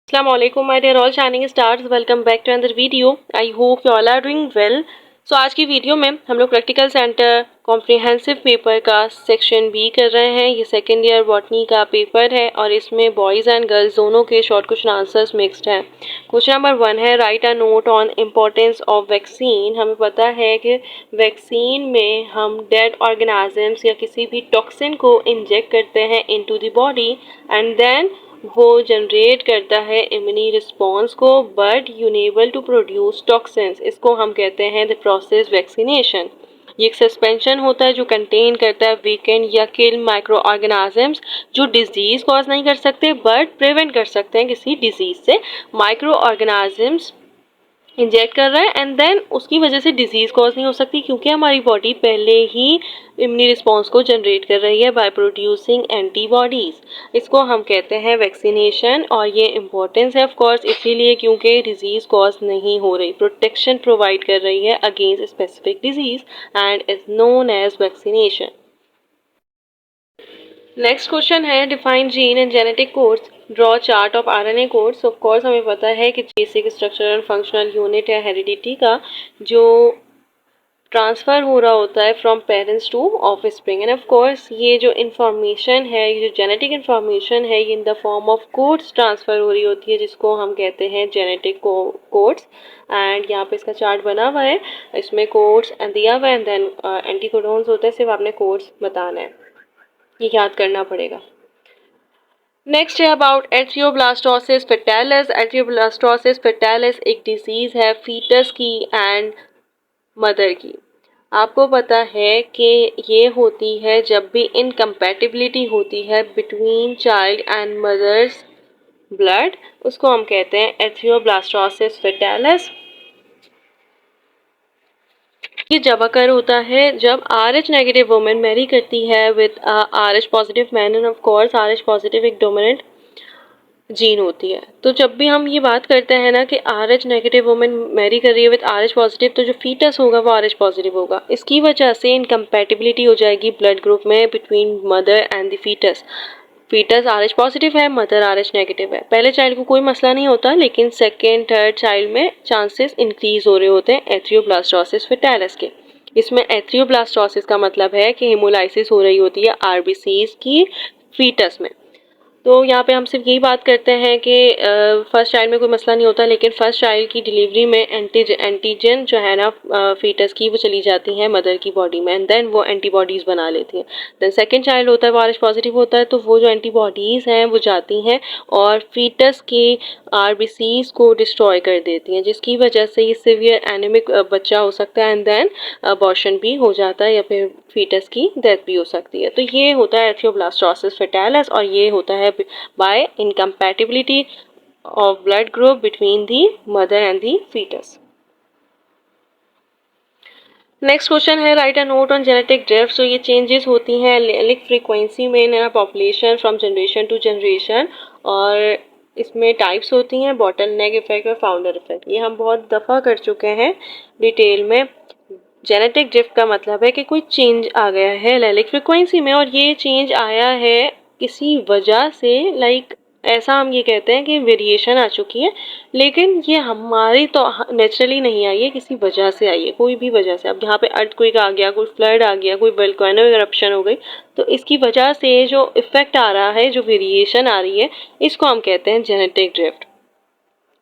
Assalamualaikum my dear all shining stars, welcome back to another video. I hope you all are doing well. So आज की video में हम लोग practical centre comprehensive paper का section B कर रहे हैं। ये सेकेंड ईयर बॉटनी का पेपर है और इसमें बॉयज़ एंड गर्ल्स दोनों के शॉर्ट क्वेश्चन आंसर्स मिक्स्ड हैं। क्वेश्चन नंबर 1 है write a note on importance of vaccine. हमें पता है कि वैक्सीन में हम डेड ऑर्गेनिजम्स या किसी भी टॉक्सिन को इंजेक्ट करते हैं into the body and then वो जनरेट करता है इम्यूनी रिस्पॉन्स को but unable to produce toxins. इसको हम कहते हैं द प्रोसेस वैक्सीनेशन। ये एक सस्पेंशन होता है जो कंटेन करता है वीकेंड या किल माइक्रो ऑर्गेनिजम्स जो डिजीज कॉज नहीं कर सकते बट प्रिवेंट कर सकते हैं किसी डिजीज से। माइक्रो ऑर्गेनिजम्स इंजेक्ट कर रहा है एंड देन उसकी वजह से डिजीज कॉज नहीं हो सकती क्योंकि हमारी बॉडी पहले ही इम्यूनी रिस्पॉन्स को जनरेट कर रही है बाय प्रोड्यूसिंग एंटीबॉडीज। इसको हम कहते हैं वैक्सीनेशन और ये इम्पोर्टेंस है ऑफ कोर्स इसीलिए क्योंकि डिजीज कॉज नहीं हो रही, प्रोटेक्शन प्रोवाइड कर रही है against specific disease and is known as vaccination. Next question है define gene and genetic codes, draw chart of RNA codes. Of course हमें पता है कि basic structure and functional unit है हेरिडिटी का जो ट्रांसफ़र हो रहा होता है from parents to offspring and of course ये जो इन्फॉर्मेशन है, ये जो जेनेटिक इन्फॉर्मेशन है, ये in the form of codes transfer हो रही होती है जिसको हम कहते हैं जेनेटिक कोड्स। एंड यहाँ पे इसका चार्ट बना हुआ है, इसमें कोड्स दिया हुआ है एंड देन एंटीकोडोन्स होते हैं, सिर्फ आपने कोड्स बताना है, ये याद करना पड़ेगा। नेक्स्ट है अबाउट एथियोब्लास्टोसिस फेटालिस। एथियोब्लास्टोसिस फेटालिस एक डिजीज़ है फीटस की एंड मदर की। आपको पता है कि ये होती है जब भी इनकम्पैटिबिलिटी होती है between child and mother's blood, उसको हम कहते हैं एथियोब्लास्टोसिस फेटालिस। ये जब अकर होता है जब RH नेगेटिव वुमेन मैरी करती है with RH positive man and of course RH positive एक डोमिनेंट जीन होती है। तो जब भी हम ये बात करते हैं ना कि RH नेगेटिव वुमेन मैरी कर रही है विद RH पॉजिटिव, तो जो फीटस होगा वो RH पॉजिटिव होगा। इसकी वजह से इनकम्पैटिबिलिटी हो जाएगी ब्लड ग्रुप में between mother and the foetus. Foetus RH positive है, मदर RH नेगेटिव है। पहले चाइल्ड को कोई मसला नहीं होता लेकिन सेकेंड थर्ड चाइल्ड में चांसेस इंक्रीज हो रहे होते हैं एथियोब्लास्टोसिस फेटालिस के। इसमें एथियोब्लास्टोसिस का मतलब है कि हेमोलाइसिस हो रही होती है RBCs की फीटस में। तो यहाँ पे हम सिर्फ यही बात करते हैं कि फर्स्ट चाइल्ड में कोई मसला नहीं होता लेकिन फर्स्ट चाइल्ड की डिलीवरी में एंटीजन जो है ना फीटस की वो चली जाती है मदर की बॉडी में एंड देन वो एंटीबॉडीज़ बना लेती हैं। देन सेकंड चाइल्ड होता है वो RH पॉजिटिव होता है तो वो जो एंटीबॉडीज़ हैं वो जाती हैं और फीटस के RBCs को डिस्ट्रॉय कर देती हैं जिसकी वजह से ये सिवियर एनीमिक बच्चा हो सकता है एंड देन अबॉर्शन भी हो जाता है या फिर फीटस की डेथ भी हो सकती है। तो ये होता है एथियोब्लास्टोसिस फेटालिस और ये होता है by incompatibility of blood group between the mother and the fetus. Next question है write a note on genetic drift. तो ये चेंजेस होती हैं एलिक फ्रीक्वेंसी में in population from generation to generation और इसमें टाइप्स होती हैं बॉटल नेक इफेक्ट और फाउंडर इफेक्ट। ये हम बहुत दफ़ा कर चुके हैं डिटेल में। जेनेटिक ड्रिफ्ट का मतलब है कि कोई चेंज आ गया है एलिक फ्रीक्वेंसी में और ये चेंज आया है किसी वजह से, लाइक ऐसा हम ये कहते हैं कि वेरिएशन आ चुकी है लेकिन ये हमारी तो नेचुरली नहीं आई है, किसी वजह से आई है, कोई भी वजह से। अब यहाँ पे अर्थक्वेक आ गया, कोई फ्लड आ गया, कोई वोल्केनो इरप्शन हो गई, तो इसकी वजह से जो इफेक्ट आ रहा है, जो वेरिएशन आ रही है, इसको हम कहते हैं genetic drift.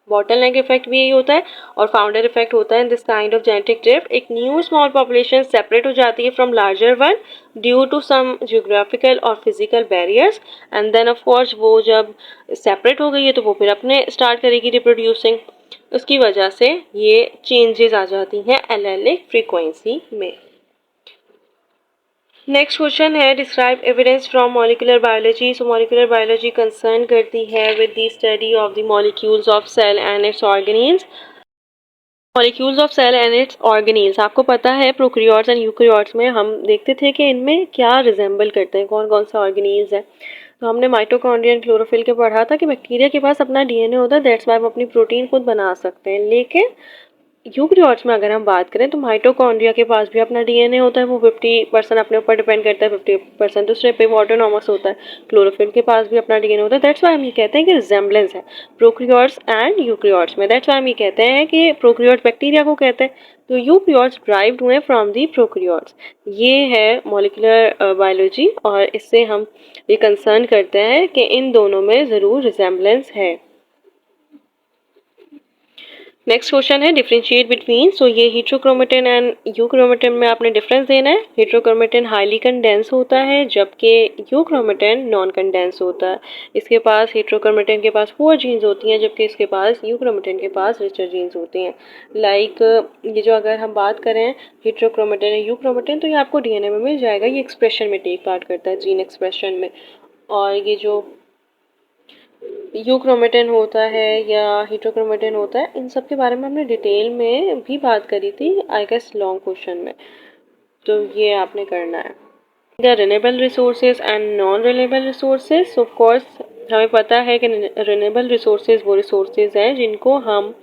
Bottleneck effect भी यही होता है और फाउंडर इफेक्ट होता है। This kind of genetic drift एक न्यू स्मॉल पॉपुलेशन सेपरेट हो जाती है from larger one due to some geographical और physical barriers and then of course वो जब सेपरेट हो गई है तो वो फिर अपने स्टार्ट करेगी रिप्रोड्यूसिंग, उसकी वजह से ये चेंजेस आ जाती हैं एलेलिक फ्रीक्वेंसी में। नेक्स्ट क्वेश्चन है describe evidence from molecular biology. So molecular biology concern करती है with the study of the molecules of cell and its organelles. Molecules of cell and its organelles, आपको पता है प्रोकैरियोट्स एंड यूकैरियोट्स में हम देखते थे कि इनमें क्या रिजेंबल करते हैं, कौन कौन सा ऑर्गेनील्स है। तो हमने माइटोकॉन्ड्रिया एंड क्लोरोफिल के पढ़ा था कि बैक्टीरिया के पास अपना DNA होता है, दैट्स वाई हम अपनी प्रोटीन खुद बना सकते हैं, लेकिन यूकेरियोट्स में अगर हम बात करें तो माइटोकॉन्ड्रिया के पास भी अपना डीएनए होता है, वो 50% अपने ऊपर डिपेंड करता है, 50% दूसरे पे ऑटोनॉमस होता है। क्लोरोफिल के पास भी अपना डीएनए होता है। दैट्स वाई हम ये कहते हैं कि रिजेम्बलेंस है प्रोकैरियोट्स एंड यूकेरियोट्स में। दैट्स वाई हम ये कहते हैं कि प्रोकैरियोट बैक्टीरिया को कहते हैं, तो यूकेरियोट्स ड्राइव्ड हुए फ्रॉम दी प्रोकैरियोट्स। ये है मॉलिक्यूलर बायोलॉजी, और इससे हम ये कंसर्न करते हैं कि इन दोनों में ज़रूर रिजेम्बलेंस है। नेक्स्ट क्वेश्चन है डिफरेंशिएट बिटवीन। सो ये हेट्रोक्रोमेटिन एंड यूक्रोमेटिन में आपने डिफरेंस देना है। हेट्रोक्रोमेटिन हाईली कंडेंस होता है जबकि यूक्रोमेटिन नॉन कंडेंस होता है। इसके पास हेट्रोक्रोमेटिन के पास 4 जीन्स होती हैं जबकि इसके पास यूक्रोमेटिन के पास रिचर जीन्स होती हैं। लाइक ये जो अगर हम बात करें हेट्रोक्रोमेटिन या यूक्रोमेटिन, तो ये आपको डीएनए में मिल जाएगा। ये एक्सप्रेशन में टेक पार्ट करता है, जीन एक्सप्रेशन में। और ये जो यूक्रोमेटिन होता है या हेट्रोक्रोमेटिन होता है, इन सब के बारे में हमने डिटेल में भी बात करी थी आई गेस लॉन्ग क्वेश्चन में, तो ये आपने करना है। The renewable resources and non renewable resources. Of course हमें पता है कि रिन्यूएबल रिसोर्सेज वो रिसोर्सेज हैं जिनको हम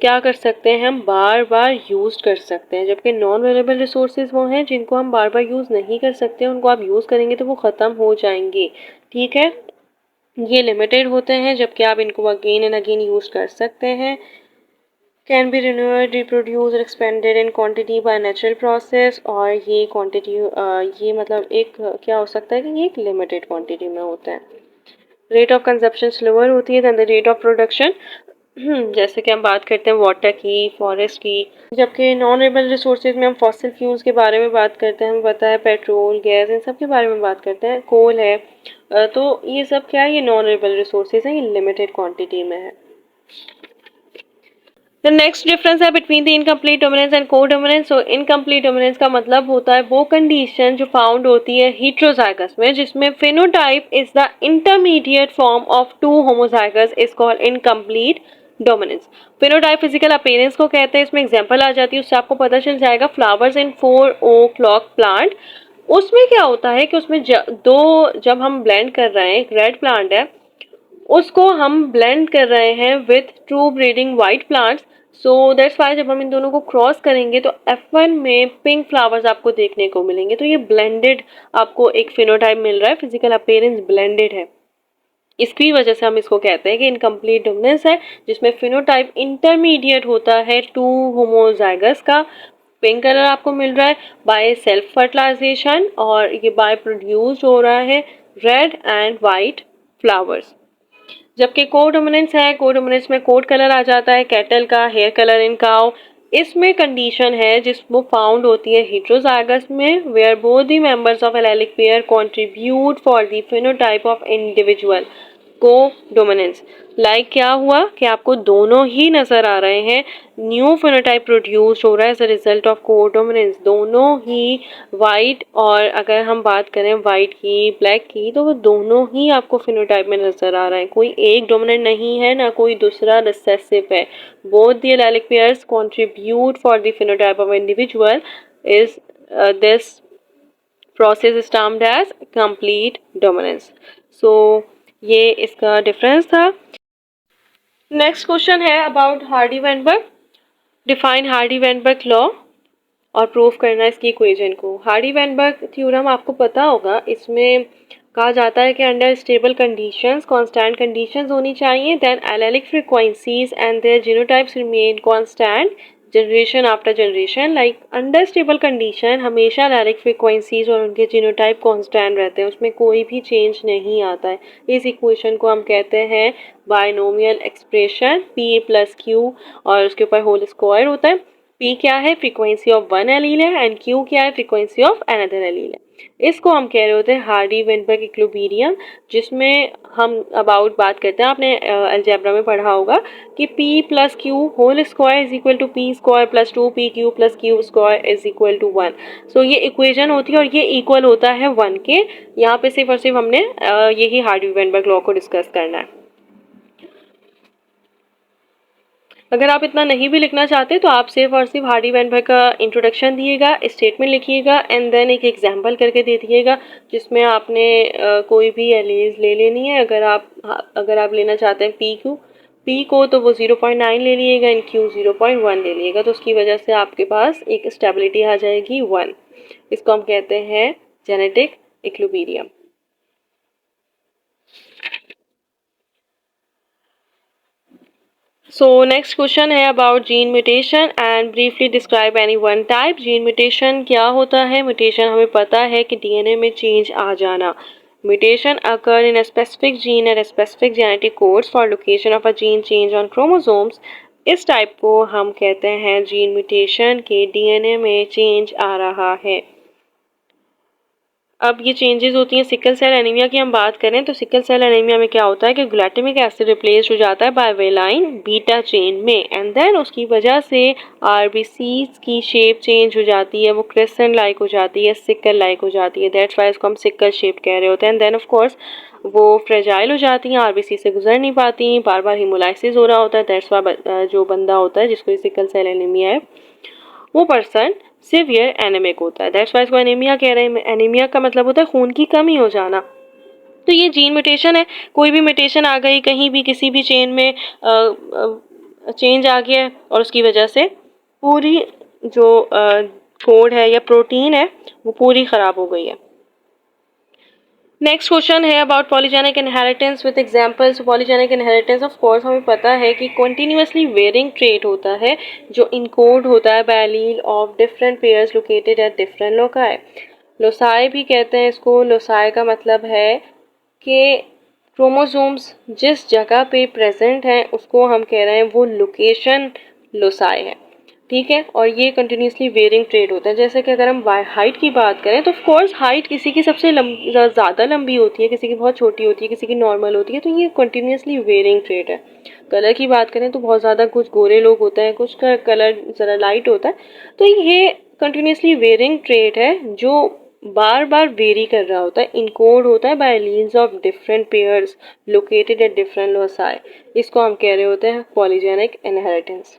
क्या कर सकते हैं, हम बार बार यूज़ कर सकते हैं, जबकि नॉन रिन्यूएबल रिसोर्सेज वो हैं जिनको हम बार बार यूज़ नहीं कर सकते। उनको आप यूज़ करेंगे तो वो ख़त्म हो जाएंगे। ठीक है, ये लिमिटेड होते हैं जबकि आप इनको अगेन एंड अगेन यूज कर सकते हैं। कैन बी रिन्यूअड, रिप्रोड्यूस और expanded in quantity by natural process. और ये क्वांटिटी ये मतलब एक क्या हो सकता है कि ये एक लिमिटेड क्वांटिटी में होता है। रेट ऑफ कंजप्शन स्लोअर होती है than the rate of production. जैसे कि हम बात करते हैं वाटर की, फॉरेस्ट की, जबकि नॉन रिन्यूएबल रिसोर्सेज में हम फॉसिल फ्यूल्स के बारे में बात करते हैं। हमें पता है पेट्रोल, गैस, इन सब के बारे में बात करते हैं, कोल है। तो ये सब क्या है, ये नॉन रिन्यूएबल रिसोर्सेज हैं, ये लिमिटेड क्वांटिटी में है। द नेक्स्ट डिफरेंस है between the incomplete dominance and को डोमिनेंस। सो इनकम्प्लीट डोमिनेंस का मतलब होता है वो कंडीशन जो फाउंड होती है हेट्रोजाइगस में, जिसमें phenotype is the intermediate form of 2 homozygous, is called incomplete dominance. Phenotype physical appearance को कहते हैं। इसमें एग्जांपल आ जाती है, उससे आपको पता चल जाएगा। Flowers in 4 o'clock plant, उसमें क्या होता है कि उसमें जब हम ब्लेंड कर रहे हैं, एक रेड प्लांट है उसको हम ब्लेंड कर रहे हैं with true breeding white plants. So that's Y जब हम इन दोनों को क्रॉस करेंगे तो F1 में पिंक फ्लावर्स आपको देखने को मिलेंगे। तो ये ब्लेंडेड आपको एक फिनोटाइप मिल रहा है, फिजिकल अपीयरेंस ब्लेंडेड है। इसकी वजह से हम इसको कहते हैं कि इनकम्प्लीट डोमिनेंस है, जिसमें फिनोटाइप इंटरमीडिएट होता है 2 होमोजाइगस का। पिंक कलर आपको मिल रहा है बाय सेल्फ फर्टिलाइजेशन, और ये बाय प्रोड्यूस हो रहा है रेड एंड वाइट फ्लावर्स। जबकि कोडोमिनेंस है, कोडोमिनेंस में कोड कलर आ जाता है कैटल का, हेयर कलर इन काउ। इसमें कंडीशन है जिसको फाउंड होती है हेट्रोजाइगस में, where both the members of allelic pair contribute for the phenotype of individual. Codominance like क्या हुआ कि आपको दोनों ही नजर आ रहे हैं, न्यू फिनोटाइप प्रोड्यूस हो रहा है एज अ रिजल्ट ऑफ को डोमिनेंस। दोनों ही वाइट, और अगर हम बात करें वाइट की, ब्लैक की, तो वो दोनों ही आपको फिनोटाइप में नजर आ रहा है। कोई एक डोमिनेंट नहीं है ना कोई दूसरा रिसेसिव है। Both the allylic pairs contribute for the phenotype of individual is this process is termed as complete dominance. So ये इसका डिफरेंस था। नेक्स्ट क्वेश्चन है about Hardy Weinberg. Define Hardy Weinberg law और प्रूफ करना इसकी equation को। Hardy Weinberg theorem आपको पता होगा, इसमें कहा जाता है कि under stable conditions constant conditions होनी चाहिए, then allelic frequencies and their genotypes remain constant generation after generation. Like under stable condition हमेशा एलेलिक फ्रीक्वेंसीज और उनके जीनोटाइप कांस्टेंट रहते हैं, उसमें कोई भी चेंज नहीं आता है। इस इक्वेशन को हम कहते हैं binomial expression, P plus Q और उसके ऊपर होल स्क्वायर होता है। P क्या है, फ्रीक्वेंसी ऑफ वन एलील है, एंड Q क्या है, फ्रीक्वेंसी ऑफ अनदर एलील है। इसको हम कह रहे होते हैं हार्डी वेनबर्ग इक्विलिब्रियम, जिसमें हम अबाउट बात करते हैं। आपने अलजेब्रा में पढ़ा होगा कि P plus Q whole square is equal to P square plus 2PQ plus Q square is equal to 1। So ये इक्वेशन होती है और ये इक्वल होता है 1 के। यहाँ पे सिर्फ और सिर्फ हमने यही हार्डी वेनबर्ग लॉ को डिस्कस करना है। अगर आप इतना नहीं भी लिखना चाहते तो आप सिर्फ और सिर्फ हार्डी वेनबर्ग का इंट्रोडक्शन दिएगा, स्टेटमेंट लिखिएगा एंड देन एक एग्जाम्पल करके दे दिएगा, जिसमें आपने कोई भी एलीज ले लेनी है। अगर आप लेना चाहते हैं PQ पी को तो वो 0.9 ले लिएगा एंड क्यू 0.1 ले लिएगा, तो उसकी वजह से आपके पास एक स्टेबिलिटी आ जाएगी 1। इसको हम कहते हैं genetic equilibrium. So next question है about gene mutation and briefly describe any one type। gene mutation क्या होता है? mutation हमें पता है कि DNA में change आ जाना। mutation occur in a specific gene and a specific genetic codes for location of a gene change on chromosomes। इस टाइप को हम कहते हैं gene mutation के DNA में change आ रहा है। अब ये चेंजेस होती हैं सिकल सेल एनीमिया की हम बात करें तो सिकल सेल एनीमिया में क्या होता है कि ग्लूटामिक एसिड रिप्लेस हो जाता है बाय वेलाइन बीटा चेन में एंड देन उसकी वजह से आरबीसीज की शेप चेंज हो जाती है, वो क्रेसेंट लाइक हो जाती है, सिकल लाइक हो जाती है। दैट्स वाई इसको हम सिकल शेप कह रहे होते हैं। एंड देन ऑफ कोर्स वो फ्रेजाइल हो जाती हैं, आरबीसी से गुजर नहीं पाती, बार बार हीमोलाइसिस हो रहा होता है। दैट्स वाई जो बंदा होता है जिसको सिकल सेल एनीमिया है वो पर्सन सिवियर एनेमिक होता है। दैट्स वाई इसको एनीमिया कह रहे हैं। एनीमिया का मतलब होता है खून की कमी हो जाना। तो ये जीन म्यूटेशन है, कोई भी म्यूटेशन आ गई कहीं भी किसी भी चेन में चेंज आ गया है और उसकी वजह से पूरी जो कोड है या प्रोटीन है वो पूरी खराब हो गई है। नेक्स्ट क्वेश्चन है about polygenic inheritance with examples. Polygenic inheritance of course हमें पता है कि कंटिन्यूअसली वेरिंग ट्रेट होता है जो इनकोड होता है by allele of different pairs located at different loci. Loci भी कहते हैं इसको। लोसाई का मतलब है कि क्रोमोसोम्स जिस जगह पे प्रेजेंट हैं उसको हम कह रहे हैं वो लोकेशन लोसाई है, ठीक है। और ये कंटिन्यूसली वेरिंग ट्रेड होता है। जैसे कि अगर हम हाइट की बात करें तो ऑफ कोर्स हाइट किसी की सबसे ज़्यादा लंबी होती है, किसी की बहुत छोटी होती है, किसी की नॉर्मल होती है, तो ये कंटिन्यूसली वेरिंग ट्रेड है। कलर की बात करें तो बहुत ज़्यादा कुछ गोरे लोग होते हैं, कुछ का कलर ज़रा लाइट होता है, तो ये कंटिन्यूसली वेरिंग ट्रेड है जो बार बार वेरी कर रहा होता है, इनकोड होता है by alleles of different pairs located at different loci. इसको हम कह रहे होते हैं पॉलीजेनिक इनहेरिटेंस।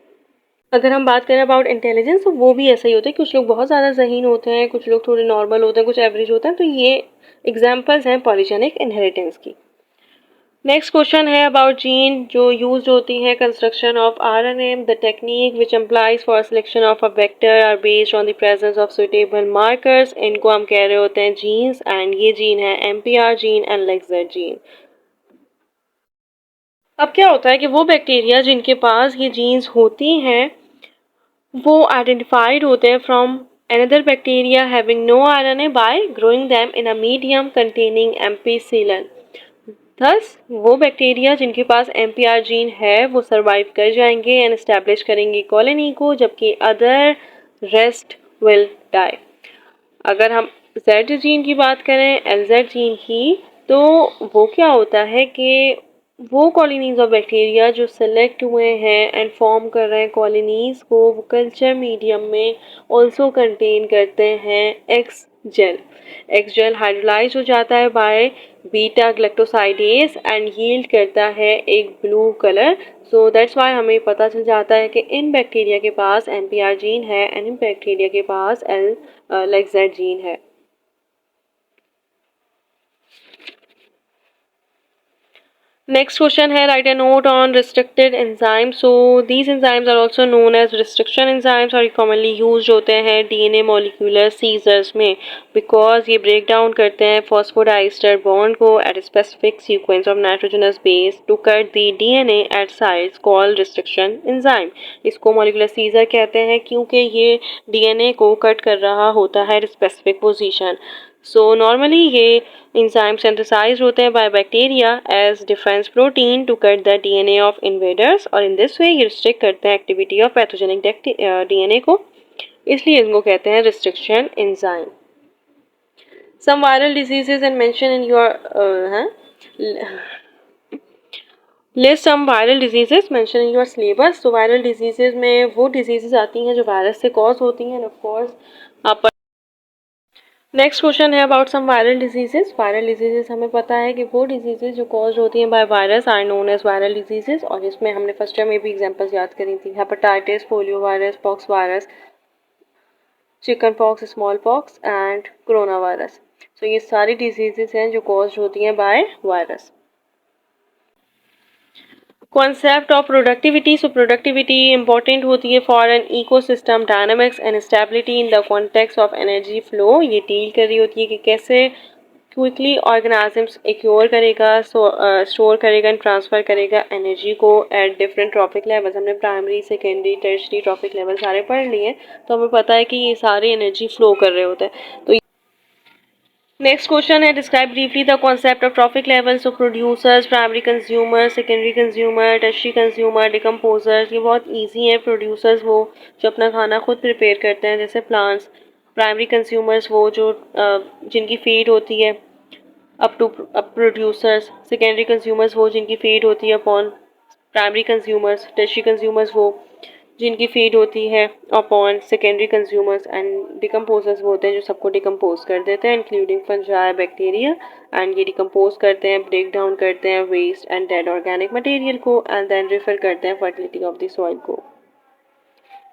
अगर हम बात करें अबाउट इंटेलिजेंस तो वो भी ऐसा ही होता है, कुछ लोग बहुत ज़्यादा ज़हीन होते हैं, कुछ लोग थोड़े नॉर्मल होते हैं, कुछ एवरेज होते हैं, तो ये एग्जांपल्स हैं पॉलीजेनिक इनहेरिटेंस की। नेक्स्ट क्वेश्चन है अबाउट जीन जो यूज होती है construction of RNA. The technique which employs for selection of a vector are based on the presence of suitable markers. इनको हम कह रहे होते हैं जीन्स एंड ये जीन है एमपीआर जीन एंड लेक्सर जीन। अब क्या होता है कि वो बैक्टीरिया जिनके पास ये जीन्स होती हैं वो आइडेंटिफाइड होते हैं from another bacteria having no RNA by growing them in a medium containing ampicillin। Thus वो बैक्टीरिया जिनके पास MPR जीन है वो सरवाइव कर जाएंगे एंड एस्टेब्लिश करेंगे कॉलोनी को, जबकि अदर रेस्ट विल डाई। अगर हम Z जीन की बात करें LZ जीन की तो वो क्या होता है कि वो कॉलोनीज ऑफ बैक्टीरिया जो सेलेक्ट हुए हैं एंड फॉर्म कर रहे हैं कॉलोनीज को वो कल्चर मीडियम में ऑल्सो कंटेन करते हैं X gal. X gal hydrolyze हो जाता है by beta galactosidase and yield करता है एक blue colour. So that's why हमें पता चल जाता है कि इन बैक्टीरिया के पास एमपीआर जीन है एंड इन बैक्टीरिया के पास लेक्जेड जीन है। Next question है write a note on restricted enzymes। So these enzymes are also known as restriction enzymes और commonly used होते हैं DNA molecular seizures में because ये break down करते हैं phosphodiester bond को at a specific sequence of nitrogenous base to cut the DNA at sites called restriction enzyme। इसको molecular seizure कहते हैं क्योंकि ये DNA को cut कर रहा होता है specific position। So normally ये enzyme synthesized होते हैं by bacteria as defense protein to cut the DNA of invaders और in this way ये restrict करते हैं activity of pathogenic DNA को, इसलिए इनको कहते हैं restriction enzyme। Some viral diseases and mention in your list some viral diseases mention in your syllabus। तो viral diseases में वो diseases आती हैं जो वायरस से cause होती हैं and of course आप नेक्स्ट क्वेश्चन है about some viral diseases. Viral diseases हमें पता है कि वो डिजीजेस जो कॉज होती हैं by virus are known as viral diseases और इसमें हमने फर्स्ट ईयर में भी एग्जांपल्स याद करी थी, hepatitis, polio virus, pox virus, chicken pox, small pox and corona virus. तो ये सारी डिजीजेस हैं जो कॉज होती हैं by virus. Concept of productivity, so productivity important होती है for an ecosystem dynamics and stability in the context of energy flow. ये डील कर रही होती है कि कैसे क्विकली ऑर्गेनिजम्स एक्योर करेगा, स्टोर करेगा एंड ट्रांसफ़र करेगा एनर्जी को एट डिफरेंट ट्रॉपिक लेवल्स। हमने primary, secondary, tertiary trophic level सारे पढ़ लिए, तो हमें पता है कि ये सारे एनर्जी फ्लो कर रहे होते हैं। तो नेक्स्ट क्वेश्चन है, describe briefly the concept of trophic levels of producers, primary consumer, secondary consumer, tertiary consumer, decomposers. ये बहुत इजी है। प्रोड्यूसर्स वो जो अपना खाना खुद प्रिपेयर करते हैं जैसे प्लांट्स। प्राइमरी कंज्यूमर्स वो जो जिनकी फीड होती है up to up producers. Secondary consumers वो जिनकी फीड होती है upon primary consumers. Tertiary consumers वो जिनकी फीड होती है upon secondary consumers. And decomposers वो होते हैं जो सबको डिकम्पोज कर देते हैं इंक्लूडिंग फंजाई, बैक्टीरिया। एंड ये डिकम्पोज करते हैं, ब्रेक डाउन करते हैं waste and dead organic material को एंड देन रेफर करते हैं फर्टिलिटी ऑफ द सॉइल को।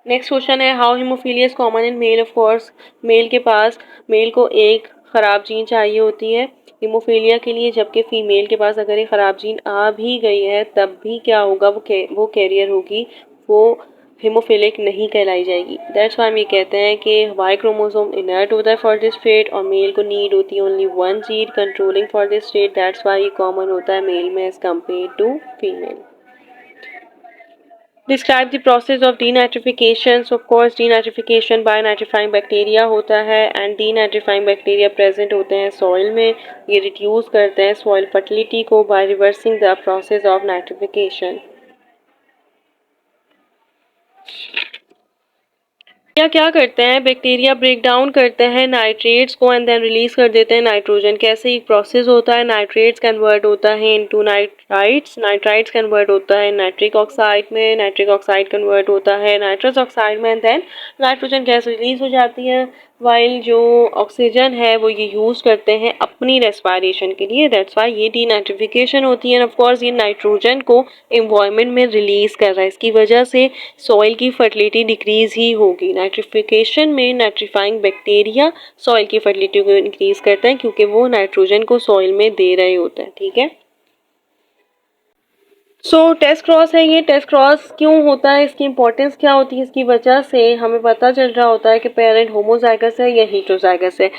नेक्स्ट क्वेश्चन है, how hemophilia is common in male. Of course male को एक ख़राब जीन चाहिए होती है हीमोफीलिया के लिए, जबकि फीमेल के पास अगर एक ख़राब जीन आ भी गई है तब भी क्या होगा, वो कैरियर होगी, वो हीमोफिलिक नहीं कहलाई जाएगी। दैट्स वाई हम ये कहते हैं कि वाई क्रोमोसोम इनर्ट होता है फॉर दिस ट्रेट और मेल को नीड होती है only one gene controlling for this trait. That's why ये कॉमन होता है मेल में as compare to female. Describe the process of denitrification. So of course denitrification by nitrifying bacteria होता है and denitrifying bacteria present होते हैं soil में। ये reduce करते हैं soil fertility को by reversing the process of nitrification। क्या करते हैं बैक्टीरिया, ब्रेक डाउन करते हैं नाइट्रेट्स को एंड देन रिलीज कर देते हैं नाइट्रोजन। कैसे एक प्रोसेस होता है, नाइट्रेट्स कन्वर्ट होता है इनटू नाइट्राइट्स कन्वर्ट होता है नाइट्रिक ऑक्साइड में, नाइट्रिक ऑक्साइड कन्वर्ट होता है नाइट्रस ऑक्साइड में and then nitrogen gas release हो जाती है। वाइल जो ऑक्सीजन है वो ये यूज़ करते हैं अपनी रेस्पायरेशन के लिए। दैट्स वाई ये डीनाइट्रिफिकेशन होती है। ऑफ कोर्स ये नाइट्रोजन को एनवायरनमेंट में रिलीज कर रहा है, इसकी वजह से सॉइल की फर्टिलिटी डिक्रीज ही होगी। नाइट्रिफिकेशन में नाइट्रीफाइंग बैक्टीरिया सॉइल की फर्टिलिटी को इंक्रीज करते हैं क्योंकि वो नाइट्रोजन को सॉइल में दे रहे होते हैं। ठीक है, सो टेस्ट क्रॉस है। ये टेस्ट क्रॉस क्यों होता है, इसकी इंपॉर्टेंस क्या होती है, इसकी वजह से हमें पता चल रहा होता है कि पेरेंट होमोजाइगस है या हेटेरोजाइगस है।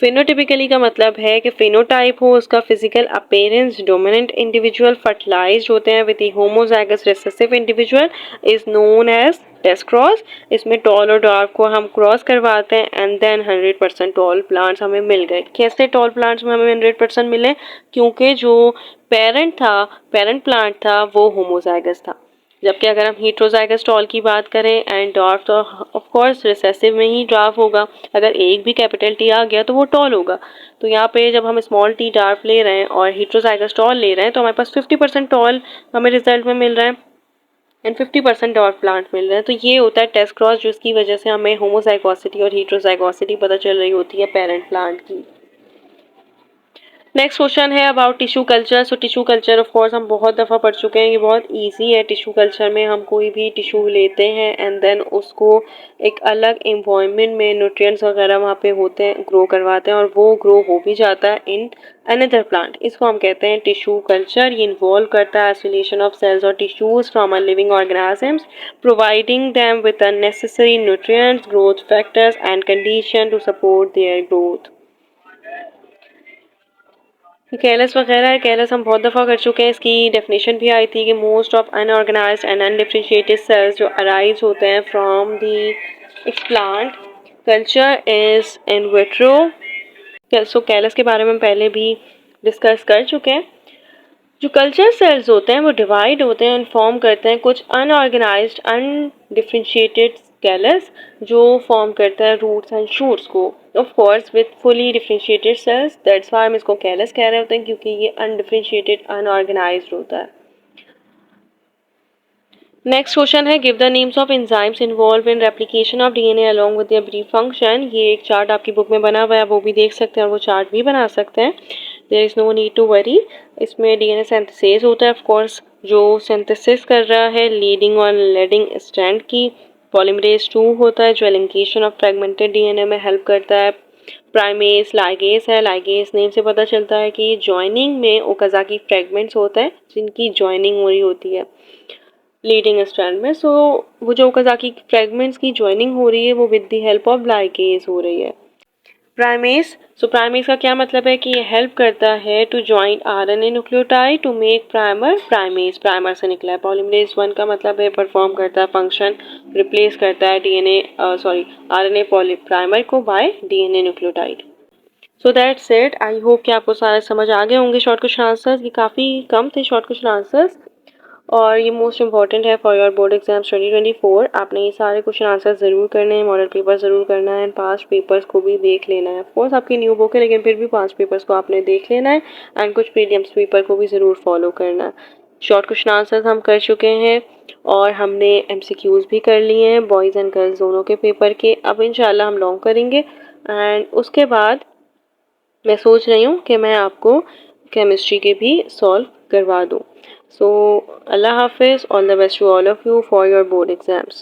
फिनोटिपिकली का मतलब है कि फिनोटाइप हो, उसका physical appearance dominant individual fertilized होते हैं with the homozygous recessive individual is known as test cross. इसमें टॉल और डार्क को हम क्रॉस करवाते हैं एंड देन 100% टॉल प्लांट्स हमें मिल गए। कैसे टॉल प्लांट्स में हमें 100% मिले, क्योंकि जो पेरेंट प्लांट था वो होमोजाइगस था। जबकि अगर हम हेटेरोजाइगस टॉल की बात करें एंड डॉर्फ, तो ऑफ कोर्स रिसेसिव में ही ड्राफ होगा। अगर एक भी कैपिटल टी आ गया तो वो टॉल होगा। तो यहाँ पे जब हम स्मॉल टी डार्फ ले रहे हैं और हेटेरोजाइगस टॉल ले रहे हैं तो हमारे पास 50% टॉल हमें रिजल्ट में मिल रहा है एंड 50% डॉर्फ प्लांट मिल रहा है। तो ये होता है टेस्ट क्रॉस, जिसकी वजह से हमें होमोजाइगोसिटी और हेटेरोजाइगोसिटी पता चल रही होती है पेरेंट प्लांट की। नेक्स्ट क्वेश्चन है about tissue culture. So tissue culture of course हम बहुत दफ़ा पढ़ चुके हैं, ये बहुत इजी है। टिश्यू कल्चर में हम कोई भी टिश्यू लेते हैं एंड देन उसको एक अलग एनवायरनमेंट में न्यूट्रिएंट्स वगैरह वहाँ पे होते हैं, ग्रो करवाते हैं और वो ग्रो हो भी जाता है इन अनदर प्लांट। इसको हम कहते हैं टिश्यू कल्चर। ये इन्वॉल्व करता है आइसोलेशन ऑफ सेल्स और tissues from a living organisms, providing them with the necessary nutrients, growth factors and condition to support their growth. Callus वगैरह है, केयरलेस हम बहुत दफ़ा कर चुके हैं। इसकी डेफिनेशन भी आई थी कि most of unorganized and undifferentiated cells जो अराइज होते हैं from the plant culture is in vitro. So callus के बारे में हम पहले भी डिस्कस कर चुके हैं। जो कल्चर सेल्स होते हैं वो डिवाइड होते हैं एंड फॉर्म करते हैं कुछ अनऑर्गेनाइज्ड अनडिफरेंशिएटेड कैलस जो फॉर्म करता है रूट्स एंड शूट्स को, of course with fully differentiated sales. That's why हम इसको कैलस कह रहे होते हैं क्योंकि ये अनडिफरेंशिएटेड अनऑर्गेनाइज्ड होता है। नेक्स्ट क्वेश्चन है, give the names of enzymes involve in replication of DNA along with their brief function. ये एक चार्ट आपकी बुक में बना हुआ है, वो भी देख सकते हैं और वो चार्ट भी बना सकते हैं। There is no need to worry. इसमें डीएनए सिंथेसिस होता है, ऑफ कोर्स जो सिंथेसिस कर रहा है लीडिंग और लीडिंग स्ट्रैंड की। पॉलीमरेज 2 होता है जो एलिंगेशन ऑफ फ्रेगमेंटेड डीएनए में हेल्प करता है। प्राइमेस लाइगेस है, लाइगेस नेम से पता चलता है कि जॉइनिंग में ओकाजाकी फ्रेगमेंट्स होता है जिनकी जॉइनिंग हो रही होती है लीडिंग स्ट्रैंड में। सो वो जो ओकाजाकी फ्रेगमेंट्स की जॉइनिंग हो रही है वो with the help of ligase हो रही है। प्राइमेस, सो प्राइमेस का क्या मतलब है कि ये हेल्प करता है to join RNA nucleotide to make primer. Primase primer से निकला है। पॉलीमरेज 1 का मतलब है परफॉर्म करता है फंक्शन, रिप्लेस करता है डीएनए आरएनए प्राइमर को bye DNA nucleotide. So that's it. I hope कि आपको सारे समझ आ गए होंगे शॉर्ट क्वेश्चन आंसर्स। ये काफ़ी कम थे शॉर्ट क्वेश्चन आंसर्स और ये मोस्ट इंपॉर्टेंट है फॉर योर बोर्ड एग्जाम्स 2024। आपने ये सारे क्वेश्चन आंसर ज़रूर करने हैं, मॉडल पेपर ज़रूर करना है एंड पास्ट पेपर्स को भी देख लेना है। ऑफकोर्स आपकी न्यू बुक है लेकिन फिर भी पास्ट पेपर्स को आपने देख लेना है एंड कुछ प्रीलिम्स पेपर को भी ज़रूर फॉलो करना है। शॉर्ट क्वेश्चन आंसर्स हम कर चुके हैं और हमने MCQs भी कर लिए हैं बॉयज़ एंड गर्ल्स दोनों के पेपर के। अब इंशाल्लाह हम लॉन्ग करेंगे एंड उसके बाद मैं सोच रही हूँ कि मैं आपको केमिस्ट्री के भी सॉल्व करवा दूँ। So, Allah Hafiz, all the best to all of you for your board exams.